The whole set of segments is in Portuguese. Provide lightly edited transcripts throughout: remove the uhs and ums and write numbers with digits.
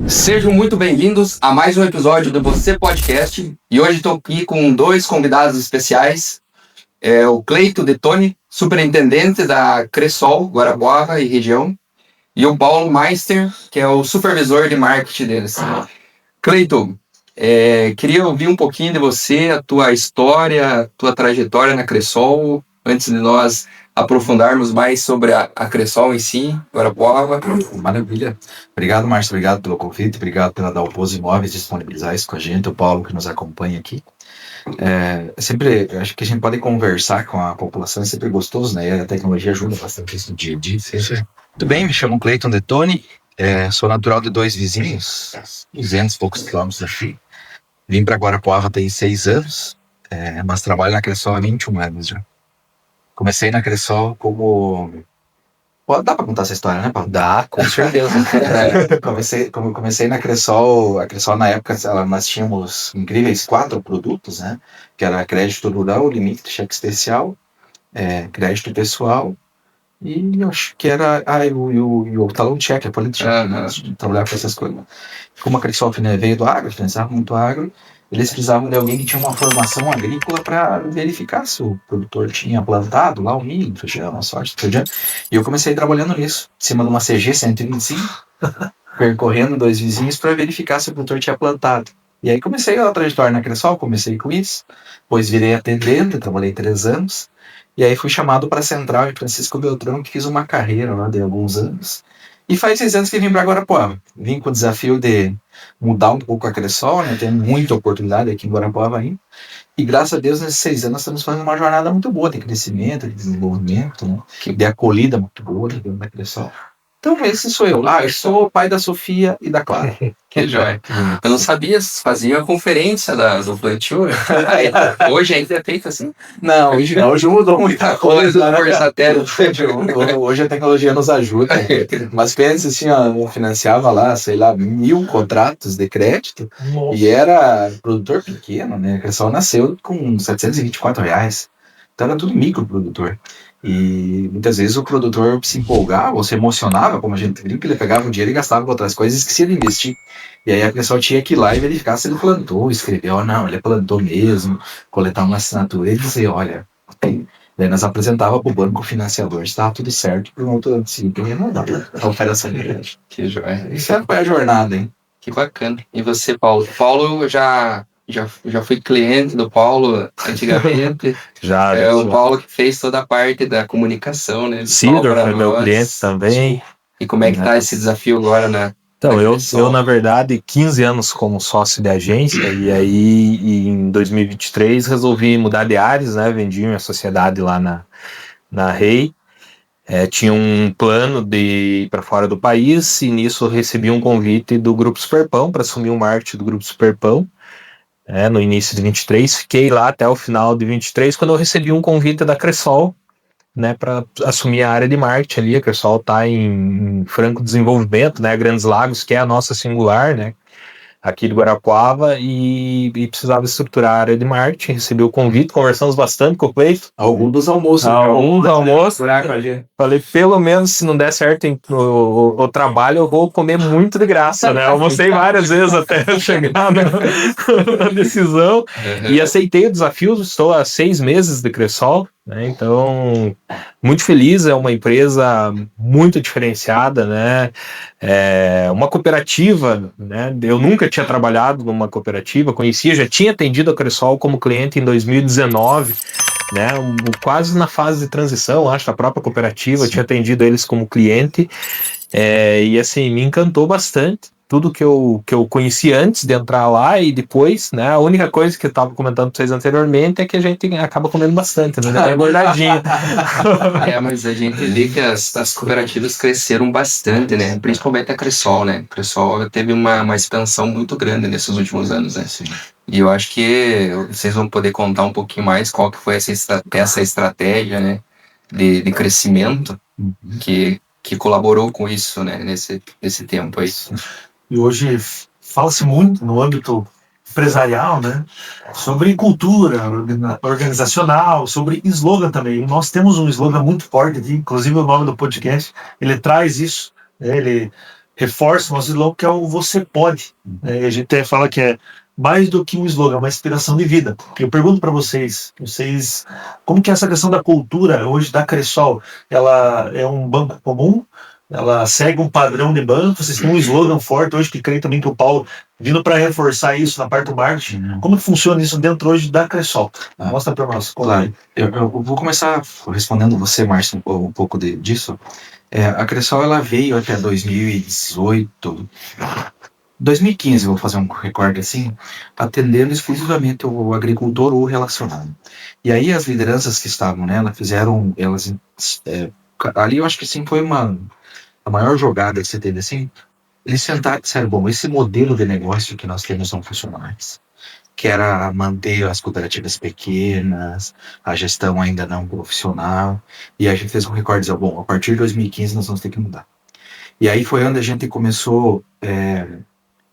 Sejam muito bem-vindos a mais um episódio do Você Podcast. E hoje estou aqui com dois convidados especiais. O Cleito Detoni, superintendente da Cressol, Guarapuava e região. E o Paulo Meister, que é o supervisor de marketing deles. Cleito, queria ouvir um pouquinho de você, a tua história, a tua trajetória na Cressol, antes de nós aprofundarmos mais sobre a Cressol em si, Guarapuava. Maravilha. Obrigado, Márcio. Obrigado pelo convite. Obrigado pela Dalpozo Imóveis disponibilizar isso com a gente. O Paulo que nos acompanha aqui. Sempre, acho que a gente pode conversar com a população, é sempre gostoso, né? A tecnologia ajuda bastante isso no dia a dia. Sim. Muito bem, me chamo Cleiton Detoni. Sou natural de dois vizinhos, 200 e poucos quilômetros daqui. Vim para Guarapuava tem 6 anos, mas trabalho na Cressol há 21 anos já. Comecei na Cressol como... Dá pra contar essa história, né, Paulo? Dá, com certeza. Comecei na Cressol. A Cressol, na época, nós tínhamos incríveis 4 produtos, né? Que era crédito rural, limite de cheque especial, crédito pessoal e eu acho que era o talão de cheque, a política, trabalhar com essas coisas. Como a Cressol veio do agro, financiava muito agro, eles precisavam de alguém que tinha uma formação agrícola para verificar se o produtor tinha plantado lá o milho, feijão, a soja, feijão. E eu comecei trabalhando nisso, em cima de uma CG 125, percorrendo 2 vizinhos para verificar se o produtor tinha plantado. E aí comecei a trajetória na Cressol, comecei com isso, depois virei atendente, trabalhei 3 anos, e aí fui chamado para a Central em Francisco Beltrão, que fiz uma carreira lá de alguns anos. E faz 6 anos que vim para Guarapuava. Vim com o desafio de mudar um pouco a Cressol, né? Tem muita oportunidade aqui em Guarapuava ainda. E graças a Deus, nesses 6 anos, estamos fazendo uma jornada muito boa de crescimento, de desenvolvimento, né? De acolhida muito boa dentro da Cressol. Então, esse sou eu. Eu sou o pai da Sofia e da Clara. Que joia. Eu não sabia, fazia a conferência do plantio. Hoje ainda é feito assim? Não, hoje mudou muita coisa. Hoje a tecnologia nos ajuda. Mas pensa assim, eu financiava lá, 1.000 contratos de crédito. Nossa. E era produtor pequeno, né? A Cressol nasceu com R$724. Então era tudo microprodutor. E muitas vezes o produtor se empolgava ou se emocionava, como a gente viu, que ele pegava o dinheiro e gastava com outras coisas e esquecia de investir. E aí a pessoa tinha que ir lá e verificar se ele plantou, escreveu, não, ele plantou mesmo, coletar uma assinatura e dizer, olha, ok. Daí nós apresentava para o banco financiador, estava tudo certo, pronto, assim, que ia mudar a operação de crédito. Que joia. Isso foi a jornada, hein? Que bacana. E você, Paulo? Paulo já fui cliente do Paulo antigamente. Já. O Paulo que fez toda a parte da comunicação, né? Cidor foi meu cliente também. E como é que tá esse desafio agora na... Então, eu, na verdade, 15 anos como sócio de agência, e aí em 2023 resolvi mudar de áreas, né? Vendi minha sociedade lá na Rei. Tinha um plano de ir para fora do país, e nisso eu recebi um convite do Grupo Superpão para assumir o marketing do Grupo Superpão. No início de 23, fiquei lá até o final de 23, quando eu recebi um convite da Cressol, né, para assumir a área de marketing ali. A Cressol está em franco desenvolvimento, né, Grandes Lagos, que é a nossa singular, né, aqui de Guarapuava, e precisava estruturar a área de marketing. Recebi o convite, conversamos bastante com o Cleito. Alguns dos almoços. Falei, pelo menos se não der certo o trabalho, eu vou comer muito de graça, né? Almocei várias vezes até chegar na decisão. E aceitei o desafio. Estou há 6 meses de Cressol, né? Então, muito feliz. É uma empresa muito diferenciada, né? Uma cooperativa, né? Eu nunca tinha trabalhado numa cooperativa, já tinha atendido a Cressol como cliente em 2019, né? Quase na fase de transição, acho, a própria cooperativa. Sim. Tinha atendido eles como cliente, e assim, me encantou bastante. Tudo que eu conheci antes de entrar lá e depois, né? A única coisa que eu estava comentando para vocês anteriormente é que a gente acaba comendo bastante, né? É engordadinho. Mas a gente vê que as cooperativas cresceram bastante, né? Principalmente a Cressol, né? A Cressol teve uma expansão muito grande nesses últimos anos, né? Sim. E eu acho que vocês vão poder contar um pouquinho mais qual que foi essa estratégia, né? De crescimento que colaborou com isso, né? Nesse tempo aí. E hoje fala-se muito no âmbito empresarial, né, sobre cultura organizacional, sobre slogan também. Nós temos um slogan muito forte aqui, inclusive o nome do podcast, ele traz isso, né, ele reforça o nosso slogan, que é o Você Pode. Né? E a gente até fala que é mais do que um slogan, uma inspiração de vida. Eu pergunto para vocês, como que é essa questão da cultura hoje da Cressol? Ela é um banco comum? Ela segue um padrão de banco? Vocês têm um slogan forte hoje, que creio também que o Paulo, vindo para reforçar isso na parte do marketing, como que funciona isso dentro hoje da Cressol? Mostra para nós. Claro, eu vou começar respondendo você, Márcio, um pouco disso. A Cressol, ela veio até 2018... 2015, vou fazer um recorde assim, atendendo exclusivamente o agricultor ou relacionado. E aí as lideranças que estavam nela fizeram, ali eu acho que sim foi a maior jogada que você teve assim, eles sentaram e disseram, bom, esse modelo de negócio que nós temos não funciona mais. Que era manter as cooperativas pequenas, a gestão ainda não profissional, e a gente fez um recorde, dizendo, bom, a partir de 2015 nós vamos ter que mudar. E aí foi onde a gente começou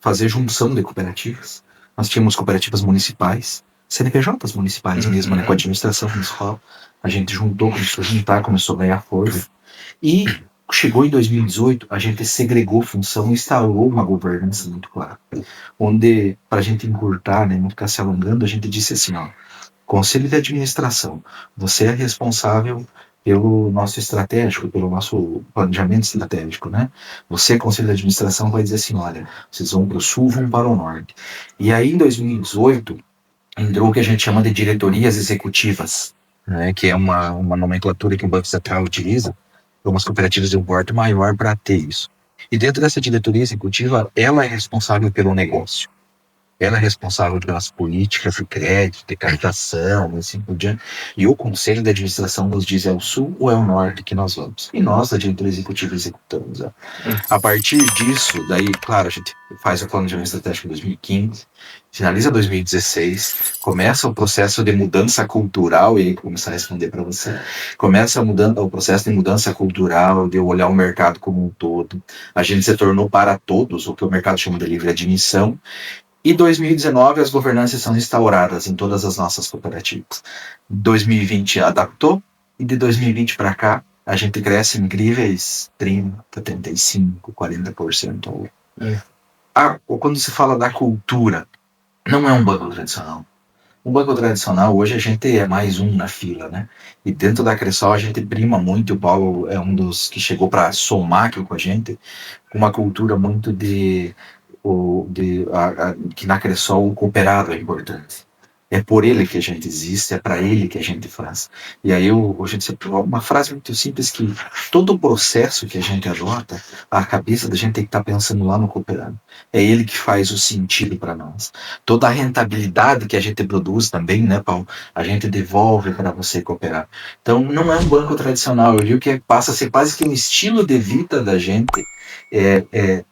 fazer junção de cooperativas. Nós tínhamos cooperativas municipais, CNPJs municipais mesmo, né, com a administração municipal. A gente juntou, começou a juntar, começou a ganhar força. E chegou em 2018, a gente segregou função e instalou uma governança muito clara. Onde, para a gente encurtar, né, não ficar se alongando, a gente disse assim, ó, Conselho de Administração, você é responsável pelo nosso estratégico, pelo nosso planejamento estratégico, né? Você, Conselho de Administração, vai dizer assim, olha, vocês vão para o sul, vão para o norte. E aí, em 2018, entrou o que a gente chama de diretorias executivas, né? Que é uma nomenclatura que o Banco Central utiliza, algumas cooperativas de um porte maior para ter isso. E dentro dessa diretoria executiva, ela é responsável pelo negócio. Ela é responsável pelas políticas de crédito, de captação, assim por diante. E o Conselho de Administração nos diz é o sul ou é o norte que nós vamos. E nós, da diretoria executiva, executamos. Né? A partir disso, daí, claro, a gente faz o planejamento estratégico em 2015, finaliza 2016, começa o processo de mudança cultural, e aí começar a responder para você, começa o processo de mudança cultural, de olhar o mercado como um todo. A gente se tornou para todos, o que o mercado chama de livre admissão. E 2019 as governanças são instauradas em todas as nossas cooperativas. 2020 adaptou, e de 2020 para cá a gente cresce em incríveis 30, 35, 40%. Quando se fala da cultura, não é um banco tradicional. Um banco tradicional, hoje a gente é mais um na fila, né? E dentro da Cressol a gente prima muito, o Paulo é um dos que chegou para somar aqui com a gente, com uma cultura muito que na Cressol o cooperado é importante. É por ele que a gente existe, é para ele que a gente faz. E aí a gente sempre uma frase muito simples que todo o processo que a gente adota, a cabeça da gente tem que estar pensando lá no cooperado. É ele que faz o sentido para nós. Toda a rentabilidade que a gente produz também, né, Paulo? A gente devolve para você cooperar. Então não é um banco tradicional, eu digo que passa a ser quase que um estilo de vida da gente,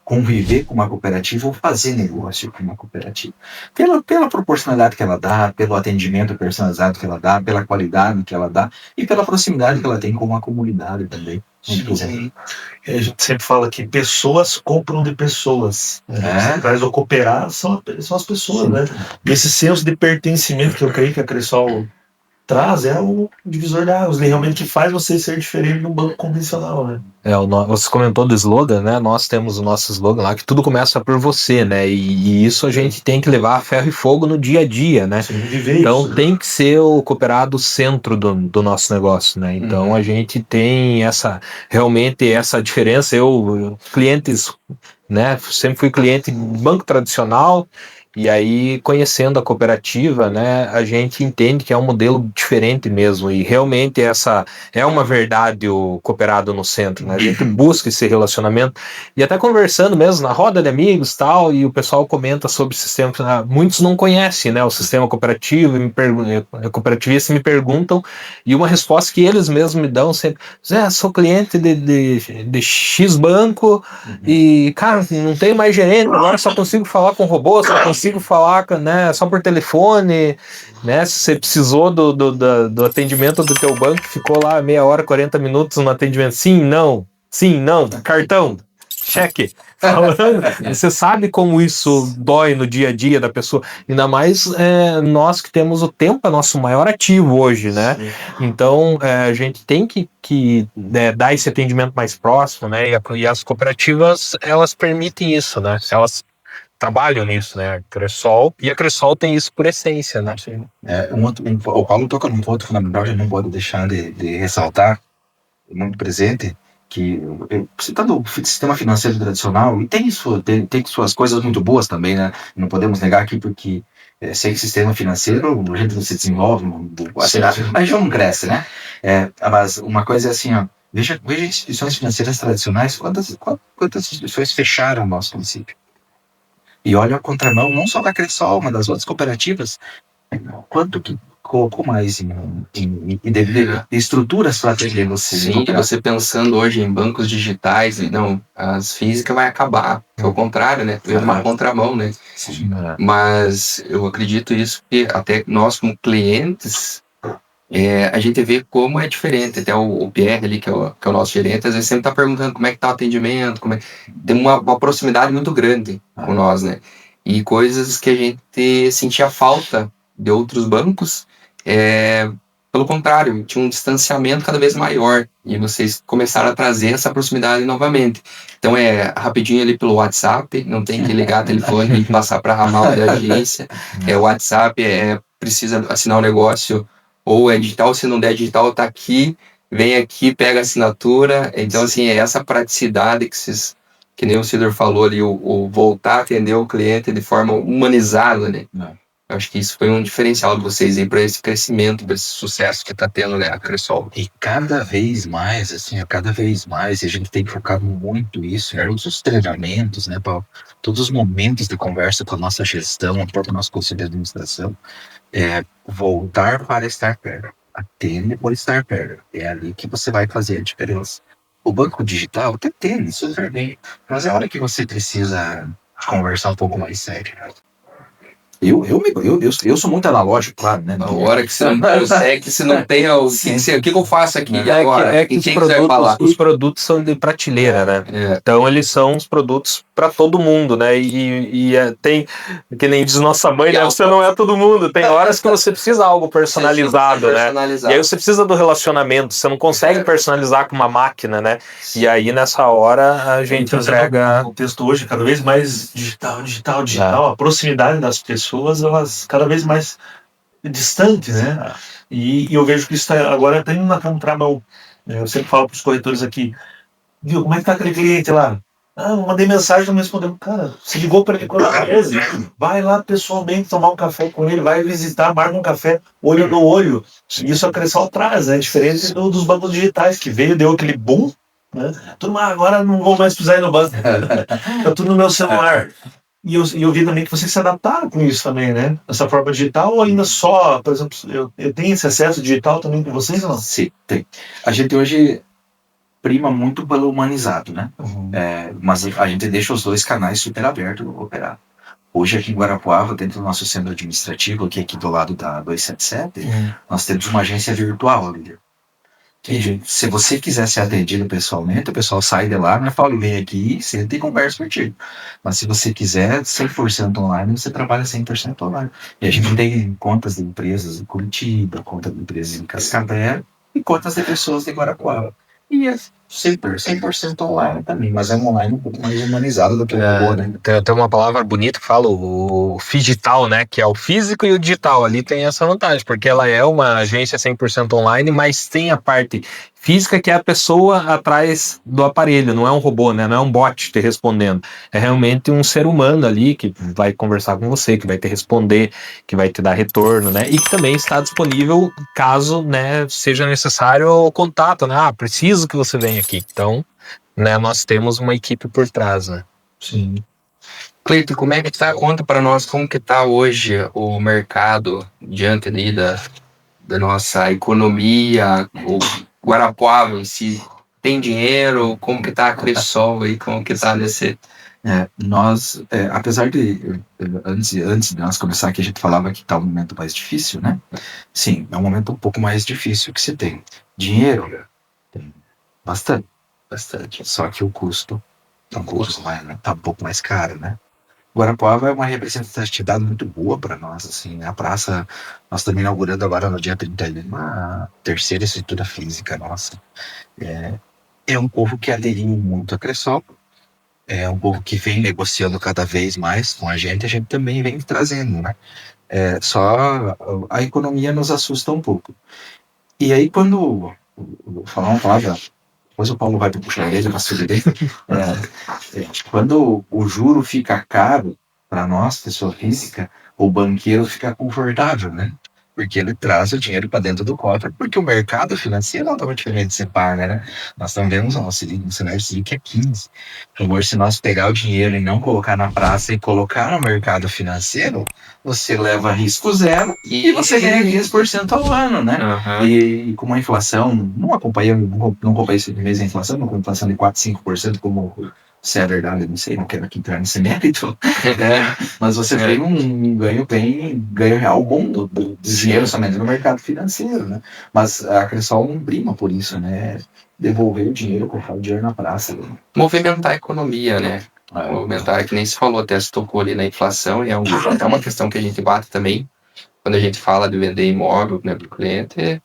conviver com uma cooperativa ou fazer negócio com uma cooperativa. Pela proporcionalidade que ela dá, pelo atendimento personalizado que ela dá, pela qualidade que ela dá e pela proximidade que ela tem com a comunidade também. Sim. A gente sempre fala que pessoas compram de pessoas. Quem traz o cooperado são as pessoas, né? E esse senso de pertencimento que eu creio que a Cressol traz é o divisor de águas, realmente que faz você ser diferente de um banco convencional, né? Você comentou do slogan, né? Nós temos o nosso slogan lá, que tudo começa por você, né? E isso a gente tem que levar a ferro e fogo no dia a dia, né? Então isso, tem que ser o cooperado o centro do nosso negócio, né? Então a gente tem realmente essa diferença. Clientes, né? Sempre fui cliente de banco tradicional. E aí, conhecendo a cooperativa, né, a gente entende que é um modelo diferente mesmo, e realmente essa é uma verdade, o cooperado no centro, né, a gente busca esse relacionamento, e até conversando mesmo na roda de amigos tal, e o pessoal comenta sobre o sistema, muitos não conhecem, né, o sistema cooperativo, cooperativistas me perguntam, e uma resposta que eles mesmos me dão sempre, Zé, sou cliente de X banco, e cara, não tenho mais gerente, agora só consigo falar com robô, só consigo falar, né, só por telefone, né, se você precisou do atendimento do teu banco, ficou lá meia hora, 40 minutos no atendimento, sim, não, cartão, cheque, falando, você sabe como isso dói no dia a dia da pessoa, ainda mais nós que temos o tempo, é nosso maior ativo hoje, né? Então, a gente tem que dar esse atendimento mais próximo, né? E as cooperativas, elas permitem isso, né? Elas trabalham nisso, né? E a Cressol tem isso por essência, né? O Paulo toca num ponto fundamental, eu não pode deixar de ressaltar, muito presente, que citando o sistema financeiro tradicional, e tem suas coisas muito boas também, né? Não podemos negar aqui, porque sem sistema financeiro a gente não se desenvolve, a região não cresce, né? Mas uma coisa é assim, ó, veja instituições financeiras tradicionais, quantas instituições fecharam no nosso município? E olha a contramão, não só da Cressol, mas das outras cooperativas, quanto que colocou mais em estruturas para atender você. Sim, você pensando hoje em bancos digitais, não, as físicas vai acabar. É o contrário, né? É uma contramão, né? Sim. Mas eu acredito isso que até nós como clientes, a gente vê como é diferente. Até o Pierre ali, que é o nosso gerente, às vezes sempre está perguntando como é que tá o atendimento, tem uma proximidade muito grande com nós, né? E coisas que a gente sentia falta de outros bancos, pelo contrário, tinha um distanciamento cada vez maior, e vocês começaram a trazer essa proximidade novamente. Então rapidinho ali pelo WhatsApp, não tem que ligar o telefone e passar para a ramal da agência, o WhatsApp, precisa assinar o negócio, ou é digital, se não der digital, tá aqui, vem aqui, pega a assinatura. Então, assim, essa praticidade que nem o Sidor falou ali, o voltar a atender o cliente de forma humanizada, né? Eu acho que isso foi um diferencial de vocês aí para esse crescimento, para esse sucesso que está tendo, né, a Cressol. E cada vez mais, e a gente tem focado muito isso em todos os treinamentos, né, Paulo? Todos os momentos de conversa com a nossa gestão, o próprio nosso conselho de administração, voltar para estar perto. Atende por estar perto. É ali que você vai fazer a diferença. O banco digital até tem, super bem, mas é a hora que você precisa conversar um pouco mais sério. Eu sou muito analógico, claro, né? Na hora que você não consegue, se não tem o que eu faço aqui agora? Que os produtos são de prateleira, né? Então eles são os produtos para todo mundo, né? E tem, que nem diz nossa mãe, né? Você não é todo mundo. Tem horas que você precisa de algo personalizado, né? E aí você precisa do relacionamento. Você não consegue personalizar com uma máquina, né? E aí nessa hora a gente entrega. O contexto hoje cada vez mais digital. A proximidade das pessoas, elas cada vez mais distantes, né? E eu vejo que isso agora está indo na contramão. Eu sempre falo para os corretores aqui, viu, como é que tá aquele cliente lá? Eu mandei mensagem, não me respondeu. Cara, se ligou para ele quantas vezes? Vai lá pessoalmente tomar um café com ele, vai visitar, marca um café, olho no olho. Isso a Cressol traz, né? Diferente dos bancos digitais, que deu aquele boom, né? Tudo, agora não vou mais precisar ir no banco. Tá tudo no meu celular. E eu vi também que vocês se adaptaram com isso também, né? Essa forma digital, ou ainda só, por exemplo, eu tenho esse acesso digital também com vocês ou não? Sim, tem. A gente hoje prima muito pelo humanizado, né? Mas a gente deixa os dois canais super abertos para operar. Hoje aqui em Guarapuava, dentro do nosso centro administrativo, que é aqui do lado da 277, nós temos uma agência virtual ali. Se você quiser ser atendido pessoalmente, o pessoal sai de lá, Paulo, vem aqui, senta e conversa contigo. Mas se você quiser 100% online, você trabalha 100% online. E a gente tem contas de empresas em Curitiba, contas de empresas em Cascavel e contas de pessoas de Guarapuava. E é 100% online também, mas é um online um pouco mais humanizado do que o robô, né? Tem uma palavra bonita que fala o digital, né? Que é o físico e o digital. Ali tem essa vantagem, porque ela é uma agência 100% online, mas tem a parte física, que é a pessoa atrás do aparelho, não é um robô, né? Não é um bot te respondendo. É realmente um ser humano ali que vai conversar com você, que vai te responder, que vai te dar retorno, né? E que também está disponível caso, né, seja necessário o contato, né? Preciso que você venha aqui. Então, né, nós temos uma equipe por trás, né? Sim. Cleiton, como é que tá? Conta para nós como que tá hoje o mercado diante ali da nossa economia, o Guarapuava em si. Tem dinheiro? Como que tá a Cressol aí? Como que tá nesse... Nós, apesar de, antes de nós começar aqui, a gente falava que tá um momento mais difícil, né? Sim, é um momento um pouco mais difícil que se tem. Dinheiro, tem bastante. Só que o custo Tá um pouco mais caro, né? Guarapuava é uma representatividade muito boa para nós, assim, né? A praça, nós estamos inaugurando agora no dia 31, uma terceira estrutura física nossa. É um povo que aderiu muito a Cressol, é um povo que vem negociando cada vez mais com a gente também vem trazendo, né? Só a economia nos assusta um pouco. E aí quando, vou falar uma palavra, depois o Paulo vai puxar ele na sua dele, quando o juro fica caro para nós, pessoa física, o banqueiro fica confortável, né? Porque ele traz o dinheiro para dentro do cofre, porque o mercado financeiro é altamente diferente de ser paga, né? Nós estamos vendo um cenário que é 15. Por favor, se nós pegar o dinheiro e não colocar na praça e colocar no mercado financeiro, você leva risco zero e você ganha 15% ao ano, né? Aham. E com uma inflação, não acompanhei esse mês a inflação, não com inflação de 4, 5%, como se é verdade, não sei, não quero aqui entrar nesse mérito, mas você tem um ganho real bom do dinheiro somente no mercado financeiro, né? Mas a Cressol não prima por isso, né? Devolver o dinheiro, colocar o dinheiro na praça. Movimentar a economia, né? Movimentar, que nem se falou, até se tocou ali na inflação, e é uma questão que a gente bate também, quando a gente fala de vender imóvel, né, para o cliente,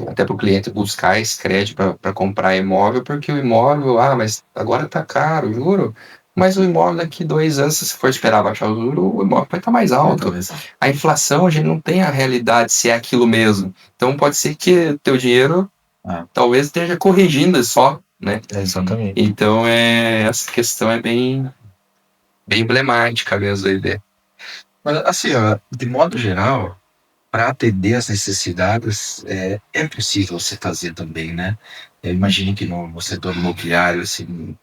até para o cliente buscar esse crédito para comprar imóvel, porque o imóvel, mas agora tá caro, juro, mas o imóvel daqui 2 anos, se você for esperar baixar o juro, o imóvel vai estar mais alto. A inflação, a gente não tem a realidade se é aquilo mesmo. Então pode ser que teu dinheiro talvez esteja corrigindo só, né? Exatamente. Então essa questão é bem emblemática mesmo da ideia. Mas assim, ó, de modo geral, para atender as necessidades, é possível você fazer também, né? Eu imagino que no setor imobiliário, assim,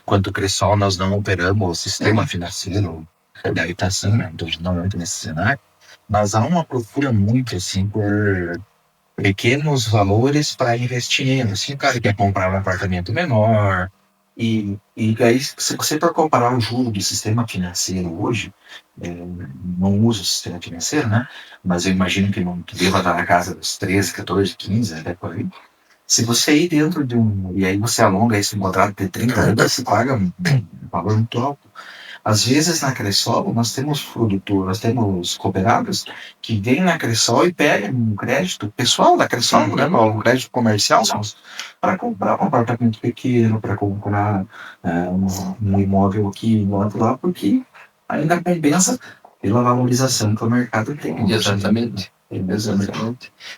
quanto Cressol, nós não operamos o sistema financeiro da habitação, né? Então, normalmente nesse cenário, nós há uma procura muito, assim, por pequenos valores para investir, assim, o cara quer comprar um apartamento menor, e aí, se você for comparar o juro do sistema financeiro hoje, não uso o sistema financeiro, né? Mas eu imagino que deva estar na casa dos 13, 14, 15, até por aí. Se você ir dentro de e aí você alonga esse contrato de 30 anos, você paga um valor muito alto. Às vezes na Cressol nós temos cooperados que vêm na Cressol e pegam um crédito pessoal da Cressol, né, um crédito comercial, para comprar um apartamento pequeno, para comprar um imóvel aqui e outro lá, porque ainda compensa pela valorização que o mercado tem. Exatamente.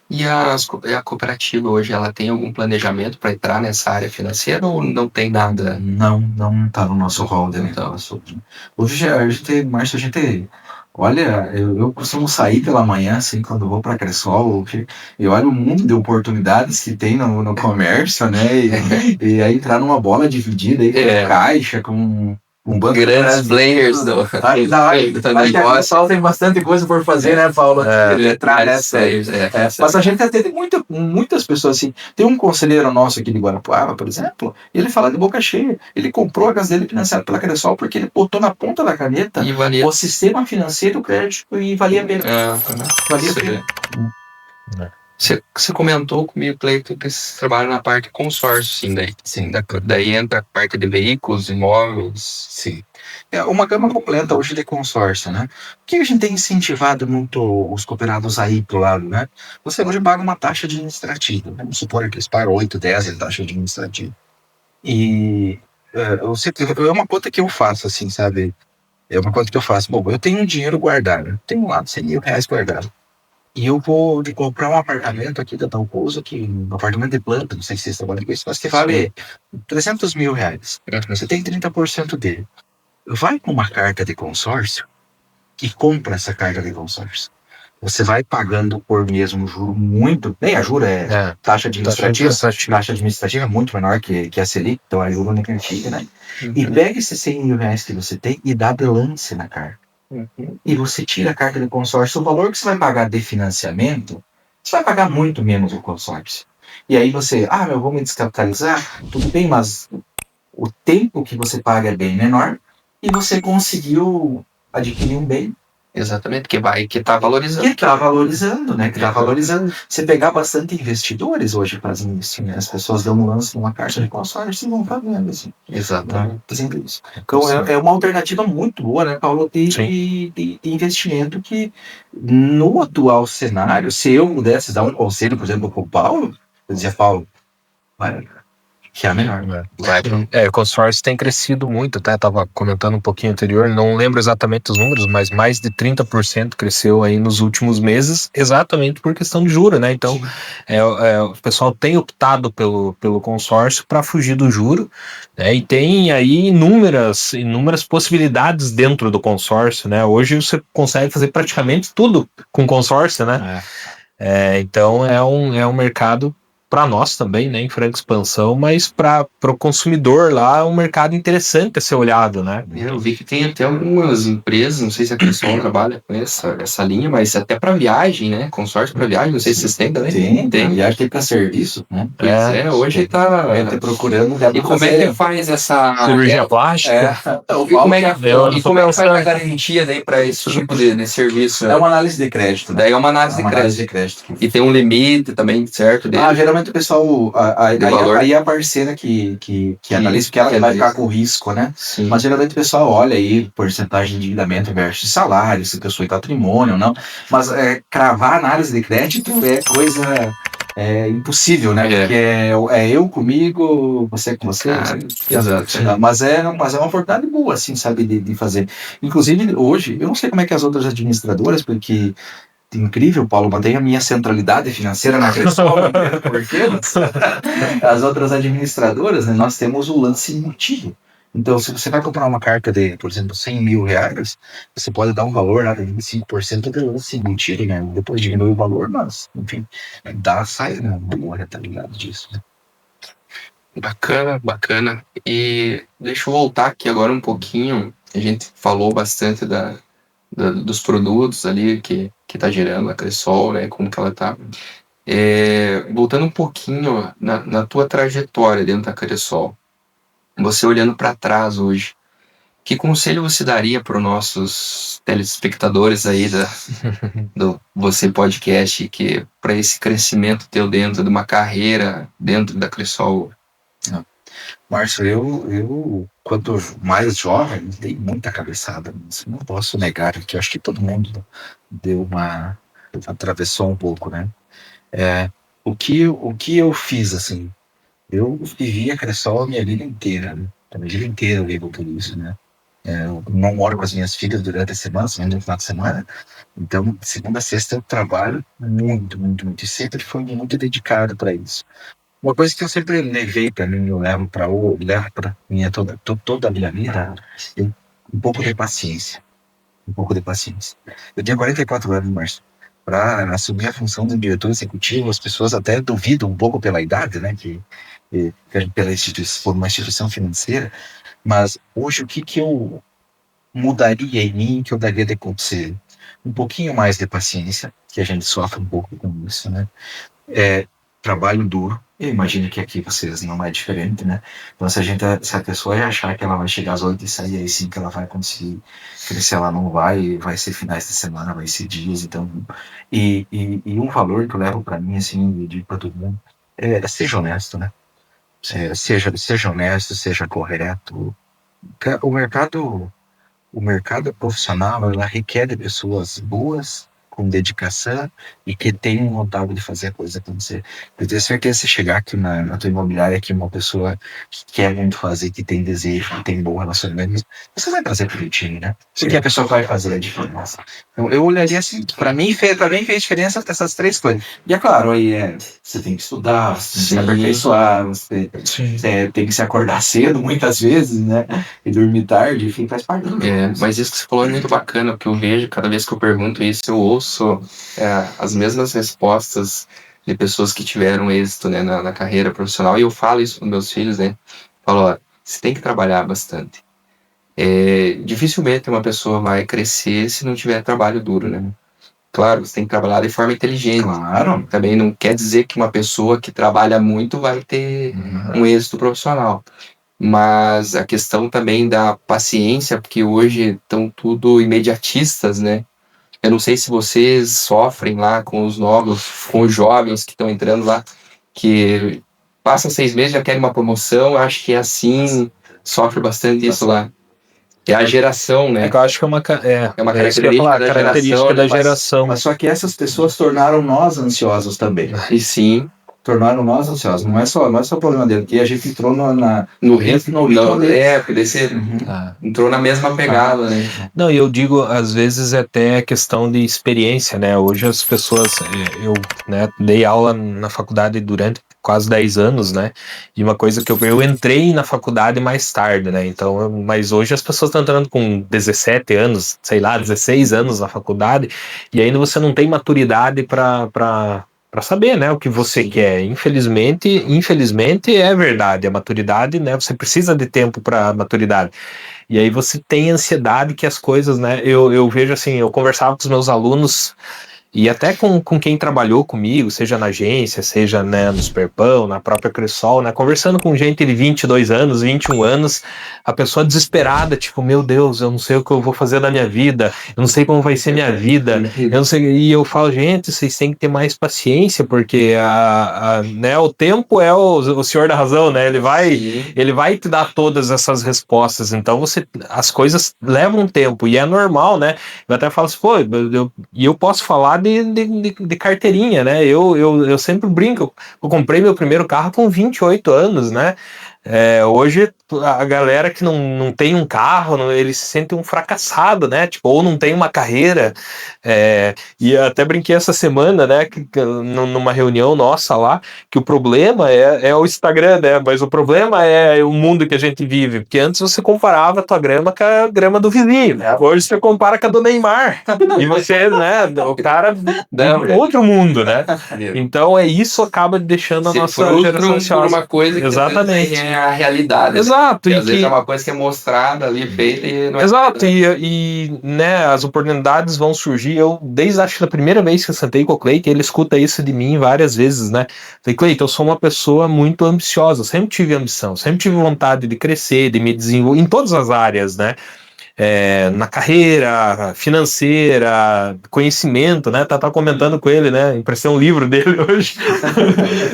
E a cooperativa hoje, ela tem algum planejamento para entrar nessa área financeira ou não tem nada? Não está no nosso rol de negócio. Hoje a gente olha, eu costumo sair pela manhã, assim, quando vou para a Cressol, e olho o mundo de oportunidades que tem no comércio, né? E aí entrar numa bola dividida aí com caixa, com um banco grandes players do negócio. Pessoal, tem bastante coisa por fazer, né, Paulo? Entrar nessa aí. Mas a gente atende muitas pessoas assim. Tem um conselheiro nosso aqui de Guarapuava, por exemplo, e ele fala de boca cheia. Ele comprou a casa dele financiada pela Cressol porque ele botou na ponta da caneta o sistema financeiro, o crédito, e valia bem. Valia bem. Você comentou comigo, Cleiton, que você trabalha na parte de consórcio, sim, daí. Sim. Daí entra a parte de veículos, imóveis. Sim. É uma gama completa hoje de consórcio, né? O que a gente tem incentivado muito os cooperados a ir pro lado, né? Você hoje paga uma taxa administrativa. Vamos supor que eles pagam 8, 10 em taxa administrativa. E é uma conta que eu faço, assim, sabe? É uma conta que eu faço. Bom, eu tenho um dinheiro guardado. Tenho lá R$100.000 guardado. E eu vou comprar um apartamento aqui da Tal Pouso, um apartamento de planta, não sei se vocês trabalham com isso, mas que vale R$300.000. Você tem 30% dele. Vai com uma carta de consórcio e compra essa carta de consórcio. Você vai pagando por mês um juro muito... Nem a juro é taxa administrativa. Taxa administrativa é muito menor que a Selic, então a juro negativa, né? E pega esses R$100.000 que você tem e dá lance na carta. E você tira a carta de consórcio, o valor que você vai pagar de financiamento, você vai pagar muito menos o consórcio. E aí você, eu vou me descapitalizar, tudo bem, mas o tempo que você paga é bem menor e você conseguiu adquirir um bem Exatamente, que tá valorizando. Que tá valorizando, né? Que tá valorizando. Você pegar bastante investidores hoje fazem isso, né? As pessoas dão um lance numa caixa de consórcio e vão fazendo, assim. Exatamente. Fazendo isso. Então é uma alternativa muito boa, né, Paulo, Sim. de investimento que no atual cenário, se eu pudesse dar um conselho, por exemplo, pro Paulo, eu dizia, Paulo, vai, que é a melhor. O consórcio tem crescido muito, até estava comentando um pouquinho anterior, não lembro exatamente os números, mas mais de 30% cresceu aí nos últimos meses, exatamente por questão de juro, né? Então, o pessoal tem optado pelo consórcio para fugir do juro, né? E tem aí inúmeras possibilidades dentro do consórcio, né? Hoje você consegue fazer praticamente tudo com consórcio, né? Então é um mercado para nós também, né, em franca expansão, mas para o consumidor lá é um mercado interessante a ser olhado, né? Eu vi que tem até algumas empresas, não sei se a Cressol trabalha com essa linha, mas até para viagem, né? Consórcio para viagem, não sei se vocês têm também. Tem. Viagem tem para serviço, né? Pois hoje tá. Tá procurando. E como é que faz essa cirurgia plástica? E como é que faz a garantia daí para esse tipo de serviço? É uma análise de crédito. Daí é uma análise de crédito. E tem um limite também, certo? Geralmente o pessoal. Aí a parceira que analisa, porque ela vai ficar com risco, né? Sim. Mas geralmente o pessoal olha aí porcentagem de endividamento versus salário, se a pessoa tem patrimônio ou não. Mas cravar análise de crédito é coisa impossível, né? Porque é eu comigo, você com você. Exato. Mas é uma oportunidade boa, assim, sabe, de fazer. Inclusive, hoje, eu não sei como é que as outras administradoras, porque incrível, Paulo, mantém a minha centralidade financeira na Cressol, porque as outras administradoras, né, nós temos o lance embutido. Então, se você vai comprar uma carta de, por exemplo, 100 mil reais, você pode dar um valor lá de 25% de lance embutido, né? Depois diminui o valor, mas, enfim, sai uma boa rentabilidade disso, né? Bacana. E deixa eu voltar aqui agora um pouquinho. A gente falou bastante dos produtos ali que tá gerando a Cressol, né? Como que ela tá. Voltando um pouquinho na tua trajetória dentro da Cressol, você olhando para trás hoje, que conselho você daria para os nossos telespectadores aí do Você Podcast, que para esse crescimento teu dentro de uma carreira dentro da Cressol? Márcio, eu quanto mais jovem, dei muita cabeçada. Não posso negar que eu acho que todo mundo atravessou um pouco, né? O que eu fiz, assim, eu vivi a Cressol a minha vida inteira, né? A minha vida inteira eu vivo por isso, né? Eu não moro com as minhas filhas durante a semana, somente no final de semana. Então, segunda a sexta eu trabalho muito, muito, muito. E sempre fui muito dedicado para isso. Uma coisa que eu sempre levei para mim, eu levo para minha toda a minha vida, um pouco de paciência. Um pouco de paciência. Eu tinha 44 anos, Márcio. Para assumir a função de diretor executivo, as pessoas até duvidam um pouco pela idade, né? Por uma instituição financeira. Mas hoje, o que eu mudaria em mim, que eu daria de conselho? Um pouquinho mais de paciência, que a gente sofre um pouco com isso, né? Trabalho duro. Eu imagino que aqui vocês não é diferente, né? Então, se a pessoa já achar que ela vai chegar às 8 e sair aí sim que ela vai conseguir crescer, ela não vai ser finais de semana, vai ser dias, então... E um valor que eu levo para mim, assim, e digo para todo mundo, seja honesto, né? Seja honesto, seja correto. O mercado profissional, ela requer de pessoas boas, com dedicação e que tenham vontade de fazer a coisa acontecer. Eu tenho certeza que se chegar aqui na tua imobiliária, aqui uma pessoa que quer muito fazer, que tem desejo, que tem bom relacionamento, você vai fazer pro time, né? Porque a pessoa vai fazer a diferença. Então, eu olharia assim, para mim fez diferença essas três coisas. E é claro, aí você tem que estudar, você tem que se aperfeiçoar, você tem que se acordar cedo muitas vezes, né? E dormir tarde, enfim, faz parte do mas isso que você falou é muito bacana, porque eu vejo, cada vez que eu pergunto isso, eu ouço as mesmas respostas de pessoas que tiveram êxito, né, na carreira profissional, e eu falo isso para meus filhos, né? Falo, você tem que trabalhar bastante. Dificilmente uma pessoa vai crescer se não tiver trabalho duro, né? Claro, você tem que trabalhar de forma inteligente. Claro. Também não quer dizer que uma pessoa que trabalha muito vai ter um êxito profissional. Mas a questão também da paciência, porque hoje estão tudo imediatistas, né? Eu não sei se vocês sofrem lá com os novos, com os jovens que estão entrando lá, que passa 6 meses já querem uma promoção, acho que é assim, sofre bastante isso lá. É a geração, né? É que eu acho que é uma isso que eu ia falar, característica da geração. Mas só que essas pessoas tornaram nós ansiosos também. E sim, Tornaram nós ansiosos. Não é só o problema dele, que a gente entrou no ritmo, ritmo deles. porque você Ah. entrou na mesma pegada, né? Não, e eu digo, às vezes, até questão de experiência, né? Hoje as pessoas, eu, né, dei aula na faculdade durante quase 10 anos, né? E uma coisa que eu entrei na faculdade mais tarde, né? Então, mas hoje as pessoas estão entrando com 17 anos, sei lá, 16 anos na faculdade, e ainda você não tem maturidade para saber, né, o que você quer. Infelizmente é verdade, a maturidade, né, você precisa de tempo para maturidade. E aí você tem ansiedade que as coisas, né, eu vejo assim, eu conversava com os meus alunos e até com quem trabalhou comigo, seja na agência, seja, né, no Superpão, na própria Cressol, né, conversando com gente de 22 anos, 21 anos, a pessoa desesperada, tipo, meu Deus, eu não sei o que eu vou fazer da minha vida, eu não sei como vai ser minha vida, eu não sei, e eu falo, gente, vocês têm que ter mais paciência, porque né, o tempo é o senhor da razão, né, ele vai te dar todas essas respostas, então as coisas levam tempo, e é normal, né, eu até falo assim, pô, eu posso falar de carteirinha, né? Eu sempre brinco. Eu comprei meu primeiro carro com 28 anos, né? Hoje a galera que não tem um carro, eles se sentem um fracassado, né? Tipo, ou não tem uma carreira. E até brinquei essa semana, né? Numa reunião nossa lá, que o problema é o Instagram, né? Mas o problema é o mundo que a gente vive. Porque antes você comparava a tua grama com a grama do vizinho. Hoje você compara com a do Neymar. E você, né? O cara é outro mundo, né? Então isso acaba deixando a nossa geração ansiosa. Uma coisa que exatamente é a realidade. Exato. E às vezes é uma coisa que é mostrada ali, feita e não é. Exato. E né, as oportunidades vão surgir. Eu, desde acho que a primeira vez que eu sentei com o Cleiton, ele escuta isso de mim várias vezes, né? Falei, Cleiton, eu sou uma pessoa muito ambiciosa, sempre tive ambição, sempre tive vontade de crescer, de me desenvolver em todas as áreas, né? Na carreira, financeira, conhecimento, né? Tá comentando com ele, né? Emprestei um livro dele hoje.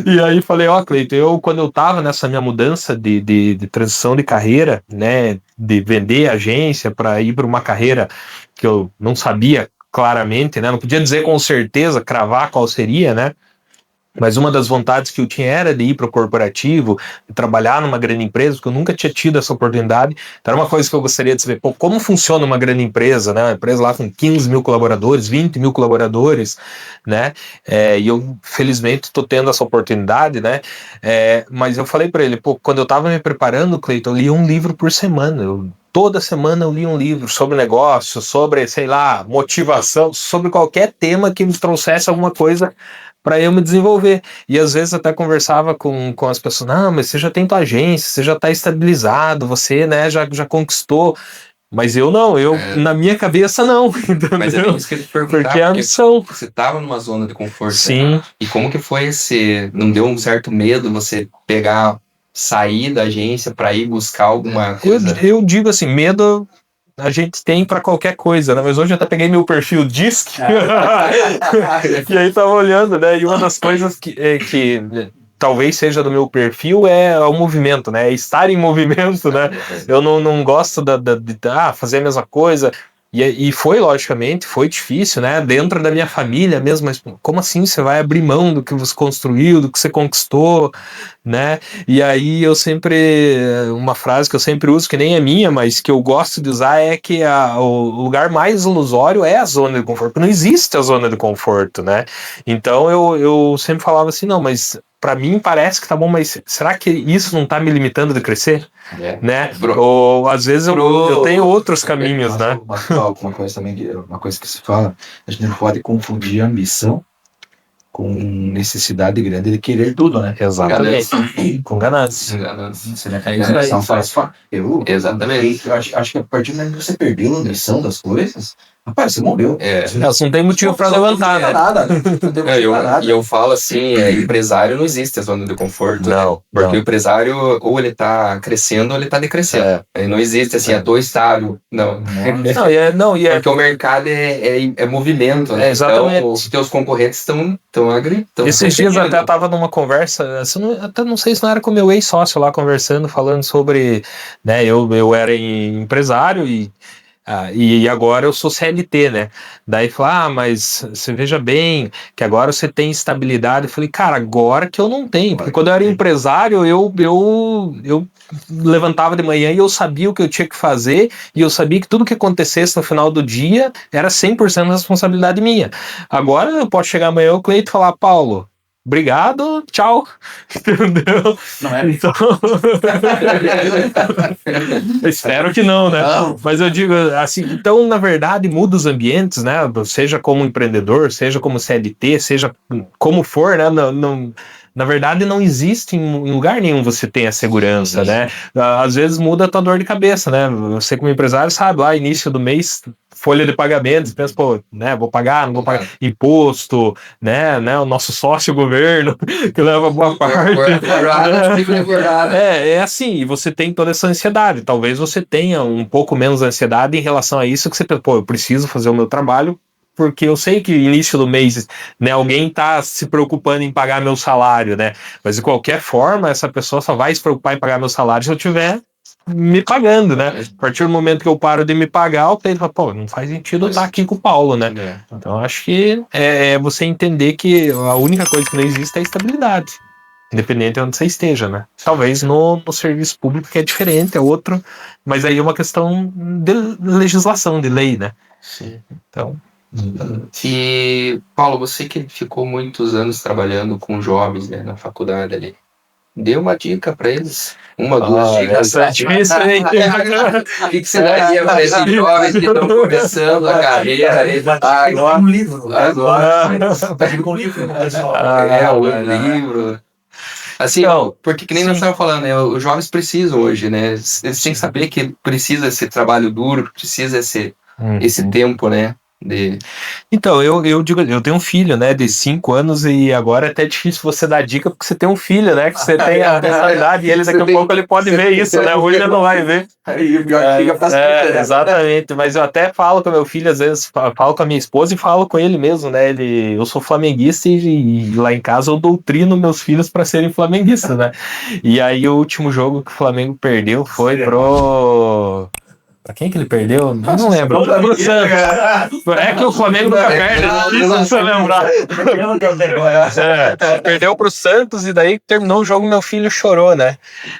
E aí falei, Cleiton, quando eu tava nessa minha mudança de transição de carreira, né? De vender agência para ir para uma carreira que eu não sabia claramente, né? Não podia dizer com certeza, cravar qual seria, né? Mas uma das vontades que eu tinha era de ir para o corporativo, de trabalhar numa grande empresa, porque eu nunca tinha tido essa oportunidade. Então era uma coisa que eu gostaria de saber, como funciona uma grande empresa, né? Uma empresa lá com 15 mil colaboradores, 20 mil colaboradores, né? E eu, felizmente, estou tendo essa oportunidade, né? Mas eu falei para ele, quando eu estava me preparando, Cleiton, eu lia um livro por semana. Toda semana eu li um livro sobre negócio, sobre, sei lá, motivação, sobre qualquer tema que me trouxesse alguma coisa para eu me desenvolver. E às vezes até conversava com as pessoas, não, mas você já tem tua agência, você já está estabilizado, você, né, já conquistou. Mas eu não, na minha cabeça não, entendeu? Mas é isso que eu te perguntar, porque é a missão. Você estava numa zona de conforto. Sim. Né? E como que foi não deu um certo medo você sair da agência para ir buscar alguma coisa? Eu digo assim, medo a gente tem para qualquer coisa, né? Mas hoje eu até peguei meu perfil DISC e aí tava olhando, né? E uma das coisas que talvez seja do meu perfil é o movimento, né? Estar em movimento, né? Eu não gosto de fazer a mesma coisa. E foi, logicamente, foi difícil, né? Dentro da minha família mesmo, mas como assim você vai abrir mão do que você construiu, do que você conquistou, né? E aí uma frase que eu sempre uso, que nem é minha, mas que eu gosto de usar, é que o lugar mais ilusório é a zona de conforto. Não existe a zona de conforto, né? Então eu sempre falava assim, não, mas para mim parece que tá bom, mas será que isso não tá me limitando de crescer? Né? Ou às vezes eu tenho outros caminhos, né? Uma coisa que se fala, a gente não pode confundir ambição com necessidade grande de querer tudo, né? Exatamente. Com ganância. Exatamente. Eu acho que a partir do momento que você perdeu a noção das coisas, Rapaz, você morreu. Elas não tem motivo pra levantar, né? Nada. Não tem motivo pra nada. E eu falo assim, empresário não existe a zona de conforto. Não, né? Porque não. o empresário, ou ele tá crescendo, ou ele tá decrescendo. Não existe assim, tô estável. Não. Porque o mercado é movimento, né? Exatamente. Então, os teus concorrentes estão Esses dias até tava numa conversa, até não sei se não era com o meu ex-sócio lá conversando, falando sobre, né, eu era empresário e agora eu sou CLT, né? Daí falou, mas você veja bem que agora você tem estabilidade. Eu falei, cara, agora que eu não tenho, porque quando eu era empresário, eu levantava de manhã e eu sabia o que eu tinha que fazer, e eu sabia que tudo que acontecesse no final do dia era 100% responsabilidade minha. Agora eu posso chegar amanhã o Cleito e falar, Paulo, obrigado, tchau. Entendeu? Não é? Então... Espero que não, né? Não. Mas eu digo assim, então, na verdade, muda os ambientes, né? Seja como empreendedor, seja como CLT, seja como for, né? Na verdade, não existe em lugar nenhum você tem a segurança, né? Às vezes muda a tua dor de cabeça, né? Você como empresário sabe, lá início do mês, folha de pagamento, você pensa, pô, né, vou pagar, não vou pagar imposto, né, o nosso sócio governo, que leva boa parte. É assim, e você tem toda essa ansiedade, talvez você tenha um pouco menos ansiedade em relação a isso, que você pensa, pô, eu preciso fazer o meu trabalho, porque eu sei que início do mês, né, alguém tá se preocupando em pagar meu salário, né, mas de qualquer forma, essa pessoa só vai se preocupar em pagar meu salário se eu tiver me pagando, né? A partir do momento que eu paro de me pagar, o cliente fala, pô, não faz sentido eu estar aqui com o Paulo, né? Então, acho que é você entender que a única coisa que não existe é a estabilidade, independente de onde você esteja, né? Talvez no serviço público que é diferente, é outro, mas aí é uma questão de legislação, de lei, né? Sim. Então... E, Paulo, você que ficou muitos anos trabalhando com jovens, né, na faculdade ali, dê uma dica para eles. Uma, duas dicas. Essa é difícil, hein? O que você daria para esses jovens que estão começando a carreira? Um livro. Agora. Com um livro. Um livro. Assim, porque que nem nós estávamos falando, né? Os jovens precisam hoje, né? Eles têm que saber que precisa esse trabalho duro, precisa esse tempo, né? Então, eu digo, eu tenho um filho, né, de 5 anos, e agora é até difícil você dar dica porque você tem um filho, né, que você tem a mentalidade, e ele daqui a pouco ele pode ver isso, né, hoje ele não vai ver. Exatamente, mas eu até falo com meu filho, às vezes falo com a minha esposa e falo com ele mesmo, né, eu sou flamenguista e lá em casa eu doutrino meus filhos para serem flamenguistas, né, e aí o último jogo que o Flamengo perdeu foi pro... Pra quem que ele perdeu? Não lembro. Pro Santos. É que o Flamengo nunca perde, não precisa lembrar. Perdeu pro Santos e daí terminou o jogo, meu filho chorou, né?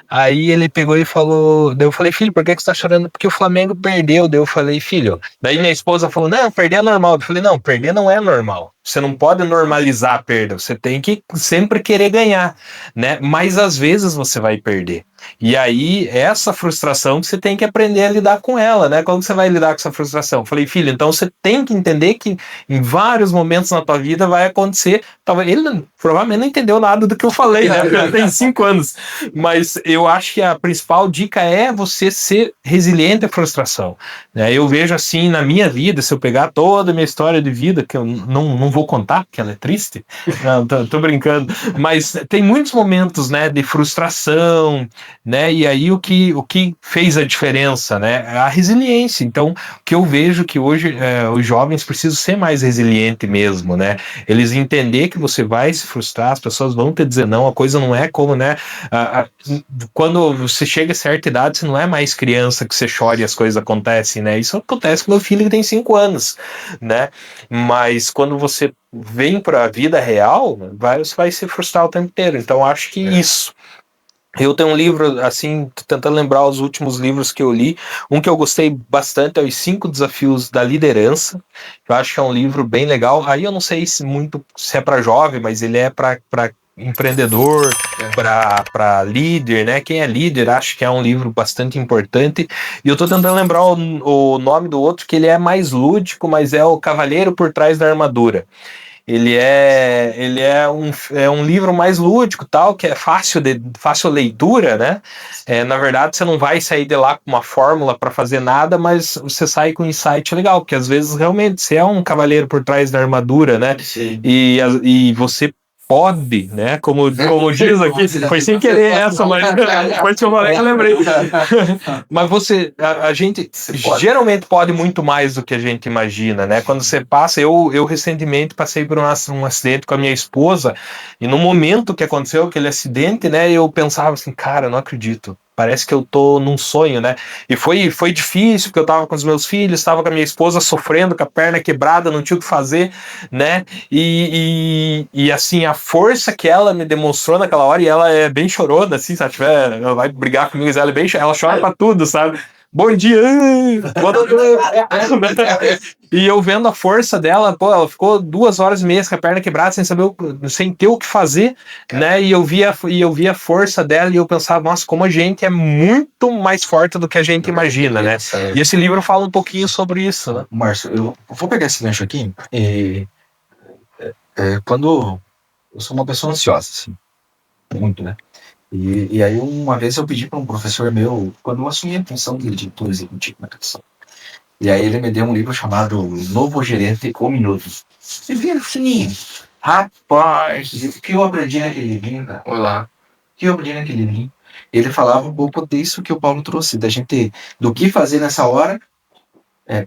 Aí ele pegou e falou, daí eu falei, filho, por que você tá chorando? Porque o Flamengo perdeu, daí eu falei, filho. Daí minha esposa falou, não, perder é normal. Eu falei, não, perder não é normal. Você não pode normalizar a perda, você tem que sempre querer ganhar, né? Mas às vezes você vai perder. E aí, essa frustração que você tem que aprender a lidar com ela, né? Como você vai lidar com essa frustração? Falei, filho, então você tem que entender que em vários momentos na tua vida vai acontecer. Talvez ele provavelmente não entendeu nada do que eu falei, né? Porque ele tem 5 anos. Mas eu acho que a principal dica é você ser resiliente à frustração, né? Eu vejo assim na minha vida, se eu pegar toda a minha história de vida, que eu não vou contar, porque ela é triste, não, tô brincando, mas tem muitos momentos, né, de frustração, né, e aí o que fez a diferença, né, a resiliência. Então, o que eu vejo que hoje os jovens precisam ser mais resilientes mesmo, né, eles entender que você vai se frustrar, as pessoas vão te dizer não, a coisa não é como, né, quando você chega a certa idade, você não é mais criança que você chora e as coisas acontecem, né, isso acontece com meu filho que tem 5 anos, né, mas quando você vem para a vida real, você vai se frustrar o tempo inteiro. Então acho que isso. Eu tenho um livro, assim, tentando lembrar os últimos livros que eu li. Um que eu gostei bastante é Os 5 Desafios da Liderança. Eu acho que é um livro bem legal. Aí eu não sei se é para jovem, mas ele é para empreendedor, para líder, né? Quem é líder, acho que é um livro bastante importante. E eu tô tentando lembrar o nome do outro, que ele é mais lúdico, mas é O Cavaleiro por Trás da Armadura. ele é um livro mais lúdico, tal, que é fácil leitura, né? Na verdade, você não vai sair de lá com uma fórmula para fazer nada, mas você sai com um insight legal, porque às vezes realmente você é um cavaleiro por trás da armadura, né? Sim. E você pode, né? Como diz aqui, foi sem querer essa, mas depois que eu falei, eu lembrei. Mas a gente geralmente pode muito mais do que a gente imagina, né? Quando você passa, eu recentemente passei por um acidente com a minha esposa, e no momento que aconteceu aquele acidente, né? Eu pensava assim, cara, não acredito. Parece que eu tô num sonho, né? E foi difícil, porque eu tava com os meus filhos, tava com a minha esposa sofrendo, com a perna quebrada, não tinha o que fazer, né? E assim, a força que ela me demonstrou naquela hora, e ela é bem chorona, assim, se ela vai brigar comigo, ela chora pra tudo, sabe? Bom dia! E eu vendo a força dela, pô, ela ficou 2 horas e meia com a perna quebrada, sem ter o que fazer, né? E eu via a força dela e eu pensava, nossa, como a gente é muito mais forte do que a gente imagina, né? E esse livro fala um pouquinho sobre isso, né? Márcio, eu vou pegar esse gancho aqui. Quando eu sou uma pessoa ansiosa, assim, muito, né? E aí uma vez eu pedi para um professor meu, quando eu assumi a função de diretor executivo na Cressol, e aí ele me deu um livro chamado Novo Gerente com Minutos. Você vira assim, rapaz, o que eu aprendi naquele livro, cara? Olá. O que eu aprendi naquele livro? Ele falava um pouco disso que o Paulo trouxe, da gente, do que fazer nessa hora,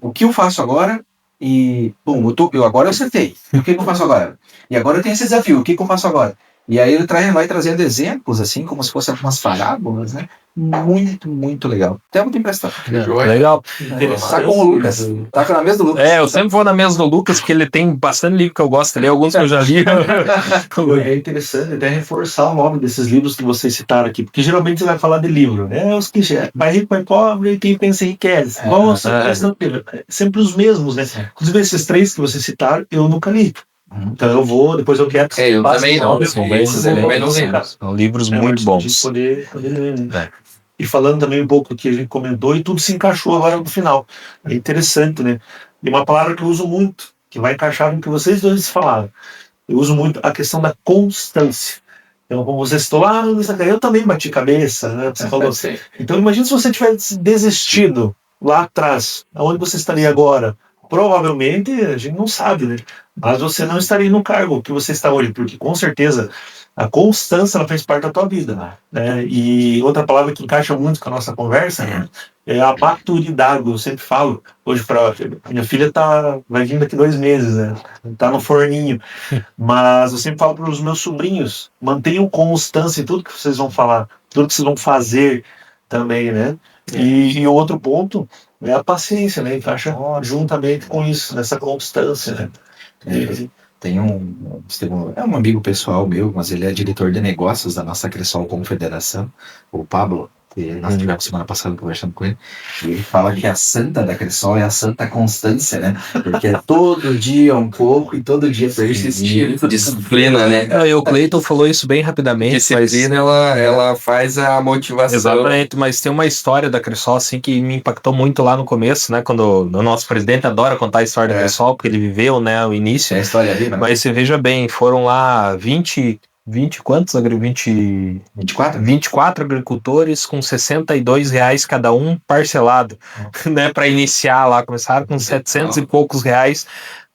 o que eu faço agora, e, bom, agora eu acertei, e o que eu faço agora? E agora eu tenho esse desafio, o que eu faço agora? E aí ele vai trazendo exemplos, assim, como se fossem algumas parábolas, né? Muito, muito legal. Até muito emprestado. Legal. Tá com o Lucas. Tá na mesa do Lucas. Eu sempre vou na mesa do Lucas, porque ele tem bastante livro que eu gosto de ler, alguns que eu já li. É interessante até reforçar o nome desses livros que vocês citaram aqui, porque geralmente você vai falar de livro, né? Os clichês, pai rico, pai pobre, quem pensa enriquece. Nossa, sempre os mesmos, né? Inclusive esses 3 que vocês citaram, eu nunca li. Então depois eu quero. Eu também não. São livros muito bons. Poder ler, né? E falando também um pouco do que a gente comentou, e tudo se encaixou agora no final. É interessante, né? E uma palavra que eu uso muito, que vai encaixar no que vocês dois falaram. Eu uso muito a questão da constância. Então, como você citou lá, eu também bati cabeça, né? Você falou assim. Então, imagina se você tivesse desistido lá atrás, aonde você estaria agora? Provavelmente, a gente não sabe, né? Mas você não estaria no cargo que você está hoje, porque com certeza a constância ela fez parte da tua vida, né? E outra palavra que encaixa muito com a nossa conversa, né, é a maturidade. Eu sempre falo, hoje para minha filha vai vir daqui 2 meses, né? Tá no forninho, mas eu sempre falo para os meus sobrinhos, mantenham constância em tudo que vocês vão falar, tudo que vocês vão fazer também, né? E o outro ponto é a paciência, né? Encaixa juntamente com isso, nessa constância, né? Tem um amigo pessoal meu, mas ele é diretor de negócios da nossa Cressol Confederação, o Pablo. E nós tivemos semana passada conversando com ele, e ele fala que a santa da Cressol é a santa constância, né? Porque é todo dia um pouco e todo dia persistir. Disciplina, né? E o Cleiton falou isso bem rapidamente. Disciplina, ela faz a motivação. Exatamente, mas tem uma história da Cressol assim, que me impactou muito lá no começo, né? Quando o nosso presidente adora contar a história da Cressol, porque ele viveu, né, o início. É a história ali, né? Mas você veja bem, foram lá 20 quantos? 24 agricultores com R$62 cada um parcelado, né, para iniciar lá. Começaram com 700 e poucos reais,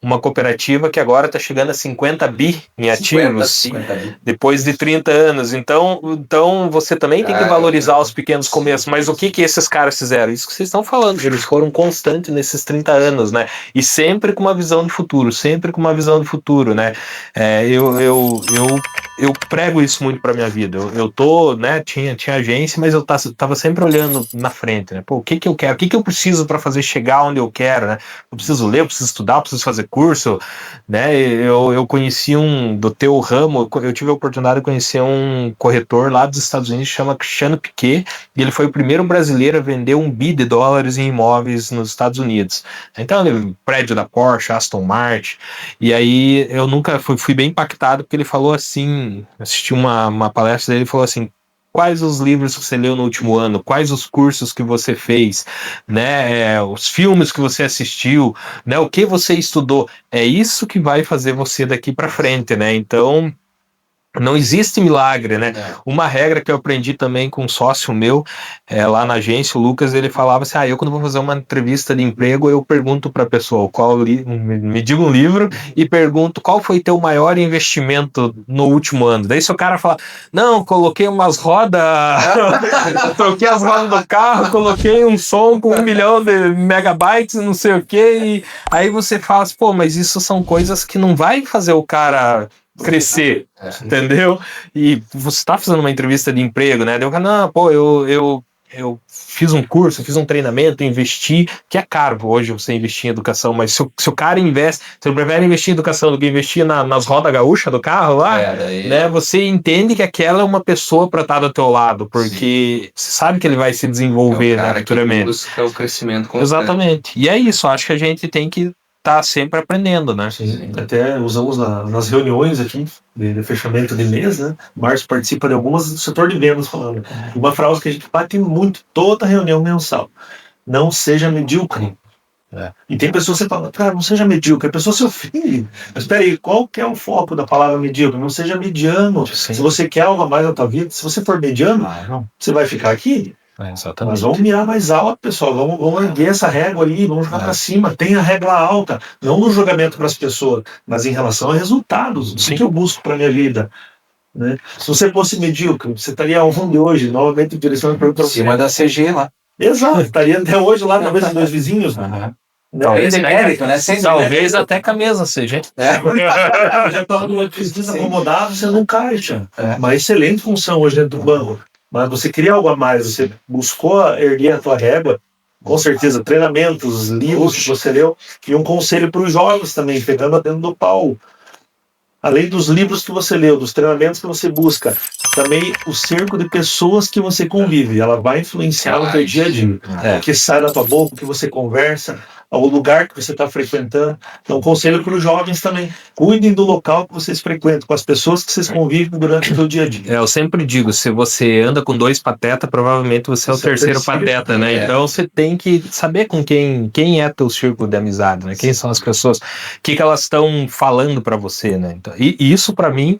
uma cooperativa que agora está chegando a 50 bi em ativos, 50 bi. Depois de 30 anos. Então você também tem que valorizar os pequenos começos. Mas o que esses caras fizeram? Isso que vocês estão falando, eles foram constantes nesses 30 anos, né? E sempre com uma visão de futuro, né? Eu prego isso muito para minha vida. Eu tô, né, tinha agência, mas eu tava sempre olhando na frente, né? Pô, o que eu quero? O que eu preciso para fazer chegar onde eu quero, né? Eu preciso ler, eu preciso estudar, eu preciso fazer curso, né? Eu conheci do teu ramo, eu tive a oportunidade de conhecer um corretor lá dos Estados Unidos, chama Cristiano Piquet, e ele foi o primeiro brasileiro a vender $1 bi em imóveis nos Estados Unidos. Então, prédio da Porsche, Aston Martin, e aí eu nunca fui bem impactado, porque ele falou assim, assisti uma palestra dele, ele falou assim: quais os livros que você leu no último ano, quais os cursos que você fez, né, os filmes que você assistiu, né, o que você estudou, é isso que vai fazer você daqui para frente, né? Então não existe milagre, né? Uma regra que eu aprendi também com um sócio meu, lá na agência, o Lucas, ele falava assim, eu quando vou fazer uma entrevista de emprego, eu pergunto para a pessoa, me diga um livro e pergunto qual foi teu maior investimento no último ano. Daí se o cara fala, não, coloquei umas rodas, troquei as rodas do carro, coloquei um som com 1 milhão de megabytes, não sei o quê, e aí você fala assim, pô, mas isso são coisas que não vai fazer o cara crescer, entendeu? E você está fazendo uma entrevista de emprego, né? Eu falo, não, pô, eu fiz um curso, fiz um treinamento, investi, que é caro hoje você investir em educação, mas se o cara investe, se ele prefere investir em educação do que investir nas rodas gaúchas do carro lá, né? Você entende que aquela é uma pessoa para estar do teu lado, porque você sabe que ele vai se desenvolver, né, futuramente. É o crescimento constante. Exatamente. E é isso, acho que a gente tem que tá sempre aprendendo, né? Sim. Até usamos nas reuniões aqui de fechamento de mês, né? O Márcio participa de algumas do setor de vendas falando. Uma frase que a gente bate muito toda reunião mensal: não seja medíocre. E tem pessoas que você fala, cara, não seja medíocre, a pessoa se ofende. Mas espera aí, qual que é o foco da palavra medíocre? Não seja mediano. Sim. Se você quer algo a mais na tua vida, se você for mediano, você vai ficar aqui. Exatamente. Mas vamos mirar mais alto, pessoal. Vamos erguer essa régua ali, vamos jogar para cima. Tem a régua alta, não no julgamento para as pessoas, mas em relação a resultados. O que eu busco para minha vida? Né? Se você fosse medíocre, você estaria onde hoje? Novamente direcionando para Em cima da CG lá. Exato, estaria até hoje lá, talvez os dois vizinhos. Né? Talvez emérito, né? Talvez até com a mesa seja. Já está numa pesquisa acomodado, você não caixa. Uma excelente função hoje dentro do banco. Mas você queria algo a mais, você buscou erguer a tua régua, com certeza, treinamentos, livros que você leu, e um conselho para os jovens também, pegando dentro do pau. Além dos livros que você leu, dos treinamentos que você busca, também o cerco de pessoas que você convive, ela vai influenciar no teu dia a dia. O que sai da tua boca, o que você conversa, o lugar que você está frequentando. Então, conselho para os jovens também. Cuidem do local que vocês frequentam, com as pessoas que vocês convivem durante o seu dia a dia. Eu sempre digo, se você anda com 2 patetas, provavelmente você é o terceiro pateta, né? Então você tem que saber com quem é teu círculo de amizade, né? Quem são as pessoas, o que elas estão falando para você, né? Então, e isso para mim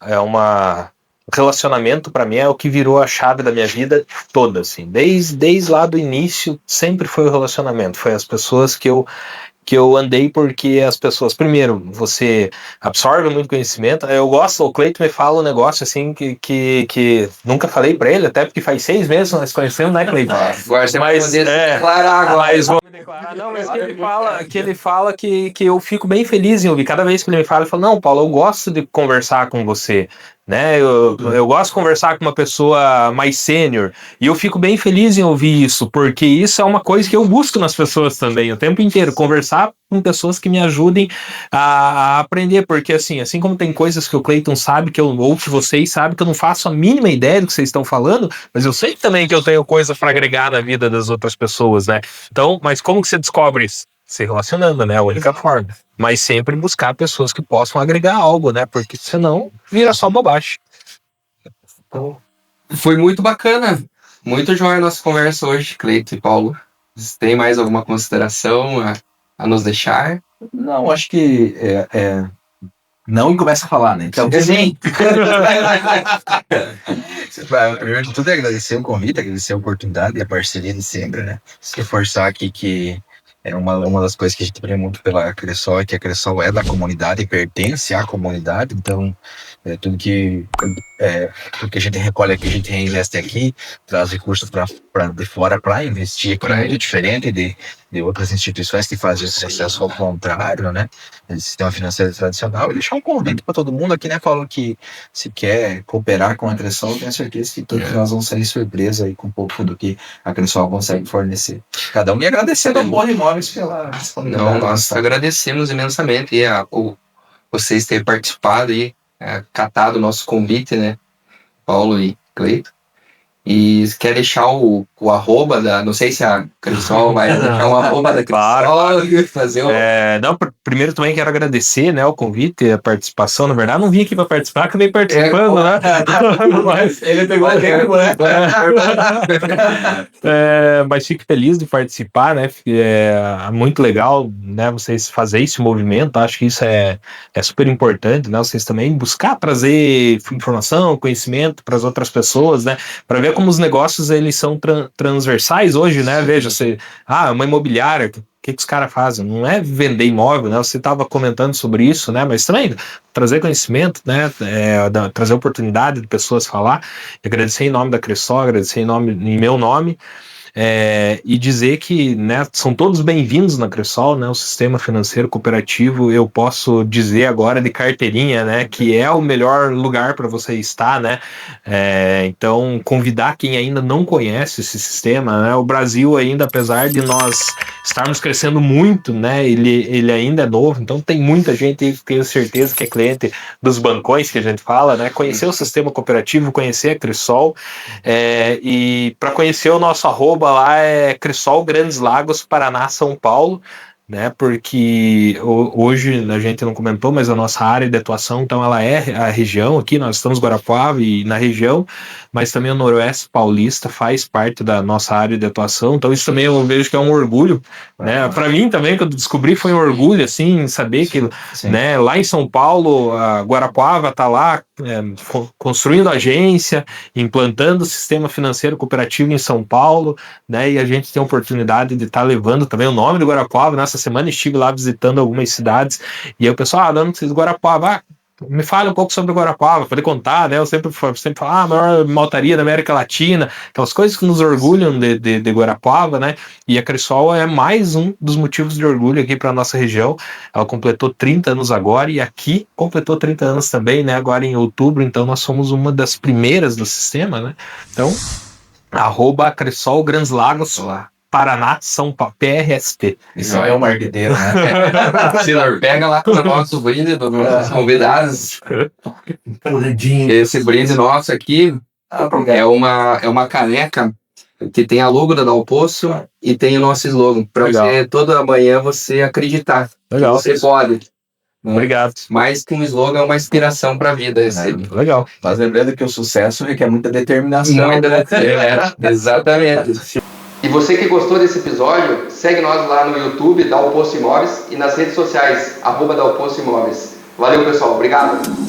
é uma... Relacionamento para mim é o que virou a chave da minha vida toda, assim, desde lá do início sempre foi o relacionamento, foi as pessoas que eu andei, porque as pessoas, primeiro, você absorve muito conhecimento. Eu gosto, o Cleiton me fala um negócio assim que nunca falei para ele, até porque faz 6 meses nós conhecemos, né, Cleiton? Agora você vai poder declarar agora. Mas vou me declarar, não, mas que ele fala que eu fico bem feliz em ouvir. Cada vez que ele me fala, ele fala, não, Paulo, eu gosto de conversar com você, né? Eu gosto de conversar com uma pessoa mais sênior, e eu fico bem feliz em ouvir isso, porque isso é uma coisa que eu busco nas pessoas também, o tempo inteiro, conversar com pessoas que me ajudem a aprender, porque assim como tem coisas que o Cleiton sabe, ou que vocês sabem, que eu não faço a mínima ideia do que vocês estão falando, mas eu sei também que eu tenho coisa para agregar na vida das outras pessoas, né? Então, mas como que você descobre isso? Se relacionando, né? A única forma. Mas sempre buscar pessoas que possam agregar algo, né? Porque senão vira só bobagem. Então, foi muito bacana. Muito jóia a nossa conversa hoje, Cleiton e Paulo. Vocês têm mais alguma consideração a nos deixar? Não, acho que não, e começa a falar, né? Então, sim. Primeiro de tudo é agradecer o convite, agradecer a oportunidade e a parceria de sempre, né? Se reforçar aqui que é uma das coisas que a gente aprende muito pela Cressol, é que a Cressol é da comunidade e pertence à comunidade, então tudo que a gente recolhe aqui, a gente reinveste aqui, traz recursos de fora para investir aqui, muito diferente de outras instituições que fazem esse processo ao contrário, né? Esse sistema financeiro tradicional. E deixar um convite para todo mundo aqui, né? Falou que se quer cooperar com a Cressol, tenho certeza que todos nós vamos sair surpresa aí com um pouco do que a Cressol consegue fornecer. Cada um, e agradecendo ao Bora Imóveis pela disponibilidade. Não, nós agradecemos imensamente vocês terem participado e catado o nosso convite, né? Paulo e Cleiton. E quer deixar o arroba não sei se a Cressol vai deixar o arroba da Cressol, fazer o... Primeiro também quero agradecer, né, o convite, a participação. Na verdade, não vim aqui para participar, acabei participando, né? Mas ele pegou o tempo, né? Mas fico feliz de participar, né? É muito legal, né, vocês fazerem esse movimento. Acho que isso é super importante, né? Vocês também buscar trazer informação, conhecimento para as outras pessoas, né? Para ver como os negócios eles são transversais hoje, né? Veja, uma imobiliária, o que os caras fazem? Não é vender imóvel, né? Você estava comentando sobre isso, né? Mas também trazer conhecimento, né? Trazer oportunidade de pessoas falar. Agradecer em nome da Cressol, agradecer em meu nome. E dizer que, né, são todos bem-vindos na Cressol, né, o sistema financeiro cooperativo. Eu posso dizer agora de carteirinha, né, que é o melhor lugar para você estar, né. Então convidar quem ainda não conhece esse sistema, né. O Brasil ainda, apesar de nós estarmos crescendo muito, né, ele ainda é novo, então tem muita gente que tenho certeza que é cliente dos bancões que a gente fala, né, conhecer o sistema cooperativo, conhecer a Cressol, e para conhecer o nosso arroba lá é Cressol Grandes Lagos, Paraná, São Paulo, né? Porque hoje a gente não comentou, mas a nossa área de atuação, então ela é a região aqui, nós estamos em Guarapuava e na região, mas também o Noroeste Paulista faz parte da nossa área de atuação, então isso também eu vejo que é um orgulho, né? Para mim também, quando descobri, foi um orgulho, assim, saber que, né, lá em São Paulo, a Guarapuava está lá construindo agência, implantando o sistema financeiro cooperativo em São Paulo, né? E a gente tem a oportunidade de estar levando também o nome do Guarapuava. Nessa semana estive lá visitando algumas cidades e aí o pessoal, não precisa de Guarapuava, me fala um pouco sobre o Guarapuava, poder contar, né? Eu sempre falo, a maior maltaria da América Latina, aquelas coisas que nos orgulham de Guarapuava, né? E a Cressol é mais um dos motivos de orgulho aqui para a nossa região. Ela completou 30 anos agora e aqui completou 30 anos também, né? Agora em outubro, então nós somos uma das primeiras do sistema, né? Então, @Cressol Grandes Lagos, Paraná, São Paulo, PRSP. Isso é um marqueteiro, né? Senhor, pega lá o nosso brinde dos nossos convidados. Esse brinde nosso aqui é uma caneca que tem a logo da Dal Poço e tem o nosso slogan. Para você, toda manhã, você acreditar. Legal. Você pode. Obrigado. Mais que um slogan, é uma inspiração para a vida. Legal. Mas lembrando que o sucesso requer muita determinação. Exatamente. E você que gostou desse episódio, segue nós lá no YouTube, Dal Poço Imóveis, e nas redes sociais, @Dal Poço Imóveis. Valeu, pessoal. Obrigado.